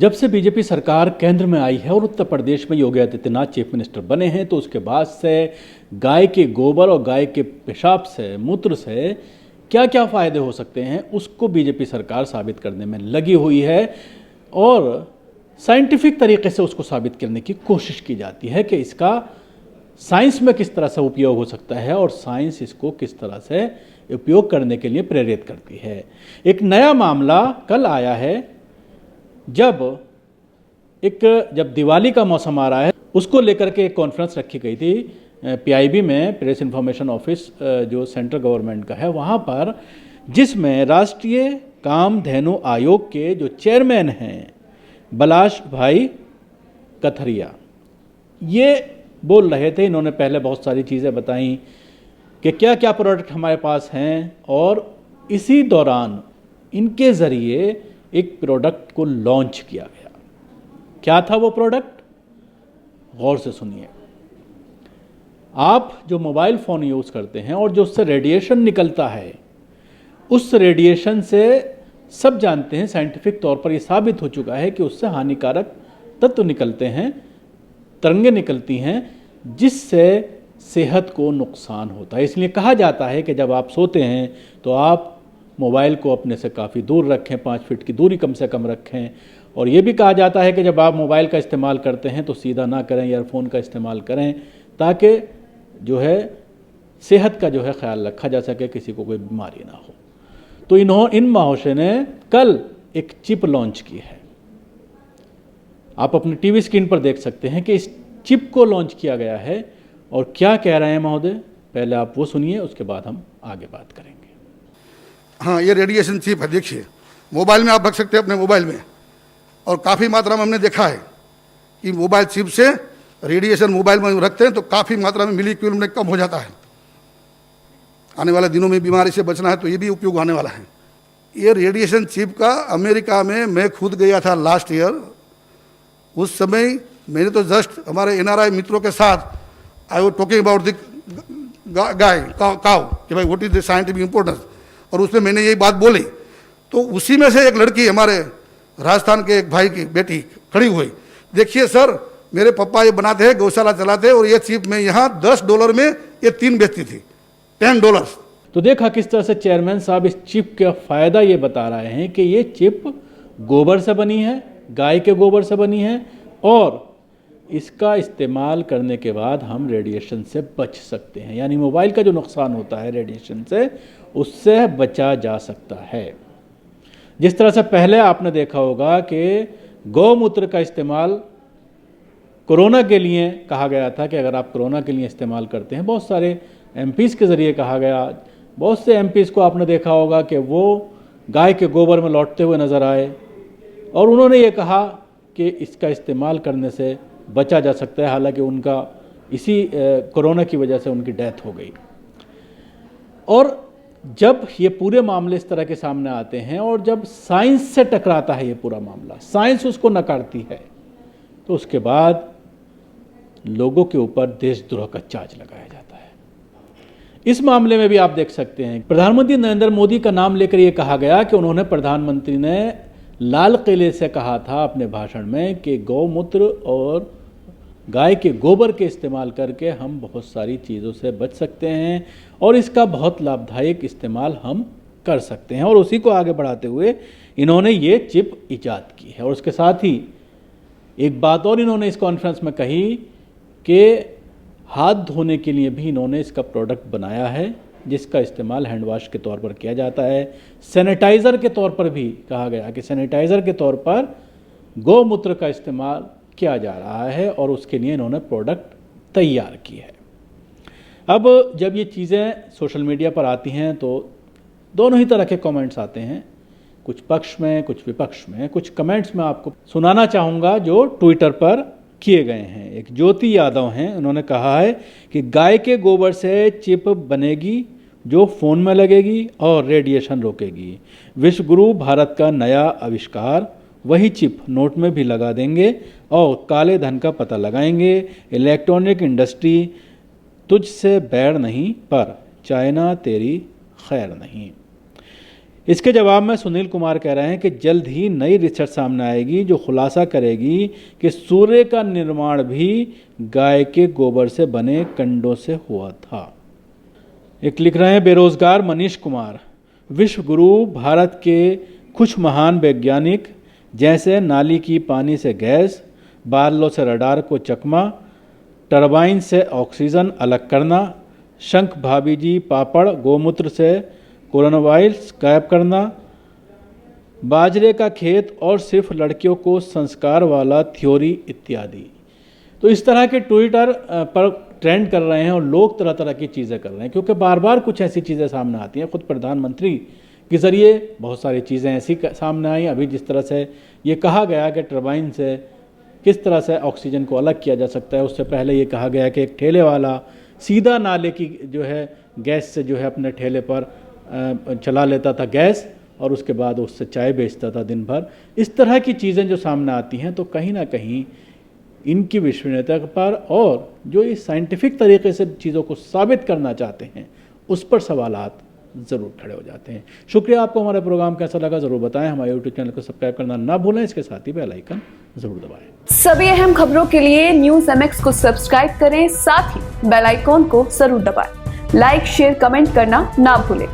जब से बीजेपी सरकार केंद्र में आई है और उत्तर प्रदेश में योगी आदित्यनाथ चीफ मिनिस्टर बने हैं, तो उसके बाद से गाय के गोबर और गाय के पेशाब से, मूत्र से क्या क्या फ़ायदे हो सकते हैं, उसको बीजेपी सरकार साबित करने में लगी हुई है और साइंटिफिक तरीके से उसको साबित करने की कोशिश की जाती है कि इसका साइंस में किस तरह से उपयोग हो सकता है और साइंस इसको किस तरह से उपयोग करने के लिए प्रेरित करती है। एक नया मामला कल आया है, जब दिवाली का मौसम आ रहा है, उसको लेकर के एक कॉन्फ्रेंस रखी गई थी पीआईबी में, प्रेस इन्फॉर्मेशन ऑफिस जो सेंट्रल गवर्नमेंट का है वहाँ पर, जिसमें राष्ट्रीय कामधेनु आयोग के जो चेयरमैन हैं बलाश भाई कथरिया, ये बोल रहे थे। इन्होंने पहले बहुत सारी चीज़ें बताई कि क्या क्या प्रोडक्ट हमारे पास हैं, और इसी दौरान इनके ज़रिए एक प्रोडक्ट को लॉन्च किया गया। क्या था वो प्रोडक्ट? गौर से सुनिए। आप जो मोबाइल फ़ोन यूज़ करते हैं और जो उससे रेडिएशन निकलता है, उस रेडिएशन से सब जानते हैं, साइंटिफिक तौर पर ये साबित हो चुका है कि उससे हानिकारक तत्व निकलते हैं, तरंगें निकलती हैं, जिससे सेहत को नुकसान होता है। इसलिए कहा जाता है कि जब आप सोते हैं तो आप मोबाइल को अपने से काफ़ी दूर रखें, 5 फीट की दूरी कम से कम रखें। और ये भी कहा जाता है कि जब आप मोबाइल का इस्तेमाल करते हैं तो सीधा ना करें, ईयरफोन का इस्तेमाल करें, ताकि जो है सेहत का जो है ख्याल रखा जा सके, किसी को कोई बीमारी ना हो। तो इन महाशय ने कल एक चिप लॉन्च की है। आप अपने टीवी स्क्रीन पर देख सकते हैं कि इस चिप को लॉन्च किया गया है, और क्या कह रहे हैं महोदय, पहले आप वो सुनिए, उसके बाद हम आगे बात करेंगे। हाँ, ये रेडिएशन चिप है, देखिए मोबाइल में आप रख सकते हैं, अपने मोबाइल में। और काफ़ी मात्रा में हमने देखा है कि मोबाइल चिप से रेडिएशन मोबाइल में रखते हैं तो काफ़ी मात्रा में मिलीक्यूल में कम हो जाता है। आने वाले दिनों में बीमारी से बचना है तो ये भी उपयोग आने वाला है। ये रेडिएशन चिप का अमेरिका में मैं खुद गया था लास्ट ईयर। उस समय मैंने तो जस्ट हमारे एनआरआई मित्रों के साथ I was talking about the guy cow कि भाई what is the scientific importance, और उसमें मैंने यही बात बोली। तो उसी में से एक लड़की, हमारे राजस्थान के एक भाई की बेटी खड़ी हुई, देखिए सर मेरे पापा ये बनाते हैं, गौशाला चलाते हैं, और ये चिप में यहाँ $10 में ये 3 बेचती थी, $10। तो देखा किस तरह से चेयरमैन साहब इस चिप का फ़ायदा ये बता रहे हैं कि ये चिप गोबर से बनी है, गाय के गोबर से बनी है, और इसका इस्तेमाल करने के बाद हम रेडिएशन से बच सकते हैं। यानी मोबाइल का जो नुकसान होता है रेडिएशन से, उससे बचा जा सकता है। जिस तरह से पहले आपने देखा होगा कि गौमूत्र का इस्तेमाल कोरोना के लिए कहा गया था कि अगर आप कोरोना के लिए इस्तेमाल करते हैं, बहुत सारे एमपीज़ के ज़रिए कहा गया। बहुत से एमपीज़ को आपने देखा होगा कि वो गाय के गोबर में लौटते हुए नज़र आए, और उन्होंने ये कहा कि इसका इस्तेमाल करने से बचा जा सकता है। हालांकि उनका इसी कोरोना की वजह से उनकी डेथ हो गई। और जब ये पूरे मामले इस तरह के सामने आते हैं और जब साइंस से टकराता है ये पूरा मामला, साइंस उसको नकारती है, तो उसके बाद लोगों के ऊपर देशद्रोह का चार्ज लगाया जाता है। इस मामले में भी आप देख सकते हैं, प्रधानमंत्री नरेंद्र मोदी का नाम लेकर ये कहा गया कि उन्होंने, प्रधानमंत्री ने लाल किले से कहा था अपने भाषण में कि गौमूत्र और गाय के गोबर के इस्तेमाल करके हम बहुत सारी चीज़ों से बच सकते हैं और इसका बहुत लाभदायक इस्तेमाल हम कर सकते हैं। और उसी को आगे बढ़ाते हुए इन्होंने ये चिप ईजाद की है। और उसके साथ ही एक बात और इन्होंने इस कॉन्फ्रेंस में कही कि हाथ धोने के लिए भी इन्होंने इसका प्रोडक्ट बनाया है, जिसका इस्तेमाल हैंड वॉश के तौर पर किया जाता है। सैनिटाइज़र के तौर पर भी कहा गया कि सैनिटाइज़र के तौर पर गौमूत्र का इस्तेमाल किया जा रहा है, और उसके लिए इन्होंने प्रोडक्ट तैयार की है। अब जब ये चीज़ें सोशल मीडिया पर आती हैं तो दोनों ही तरह के कमेंट्स आते हैं, कुछ पक्ष में कुछ विपक्ष में। कुछ कमेंट्स मैं आपको सुनाना चाहूँगा जो ट्विटर पर किए गए हैं। एक ज्योति यादव हैं, उन्होंने कहा है कि गाय के गोबर से चिप बनेगी जो फ़ोन में लगेगी और रेडिएशन रोकेगी। विश्वगुरु भारत का नया आविष्कार, वही चिप नोट में भी लगा देंगे और काले धन का पता लगाएंगे। इलेक्ट्रॉनिक इंडस्ट्री तुझसे बैर नहीं, पर चाइना तेरी खैर नहीं। इसके जवाब में सुनील कुमार कह रहे हैं कि जल्द ही नई रिसर्च सामने आएगी जो खुलासा करेगी कि सूर्य का निर्माण भी गाय के गोबर से बने कंडों से हुआ था। एक लिख रहे हैं बेरोजगार मनीष कुमार, विश्व गुरु भारत के कुछ महान वैज्ञानिक जैसे नाली की पानी से गैस, बादलों से रडार को चकमा, टरबाइन से ऑक्सीजन अलग करना, शंख भाभी जी पापड़, गोमूत्र से कोरोना वायरस गायब करना, बाजरे का खेत और सिर्फ लड़कियों को संस्कार वाला थ्योरी इत्यादि। तो इस तरह के ट्विटर पर ट्रेंड कर रहे हैं और लोग तरह तरह की चीज़ें कर रहे हैं, क्योंकि बार बार कुछ ऐसी चीज़ें सामने आती हैं। खुद प्रधानमंत्री के ज़रिए बहुत सारी चीज़ें ऐसी सामने आई। अभी जिस तरह से ये कहा गया कि टरबाइन से किस तरह से ऑक्सीजन को अलग किया जा सकता है, उससे पहले ये कहा गया कि एक ठेले वाला सीधा नाले की जो है गैस से जो है अपने ठेले पर चला लेता था गैस और उसके बाद उससे चाय बेचता था दिन भर। इस तरह की चीज़ें जो सामने आती हैं तो कहीं ना कहीं इनकी विश्वसनीयता पर और जो इस साइंटिफिक तरीके से चीज़ों को साबित करना चाहते हैं उस पर सवालात ज़रूर खड़े हो जाते हैं। शुक्रिया। आपको हमारा प्रोग्राम कैसा लगा ज़रूर बताएं। हमारे यूट्यूब चैनल को सब्सक्राइब करना ना भूलें, इसके साथ ही बेल आइकन ज़रूर दबाएं। सभी अहम खबरों के लिए न्यूज़ MX को सब्सक्राइब करें, साथ ही बेल आइकॉन को जरूर दबाएं। लाइक, शेयर, कमेंट करना ना भूलें।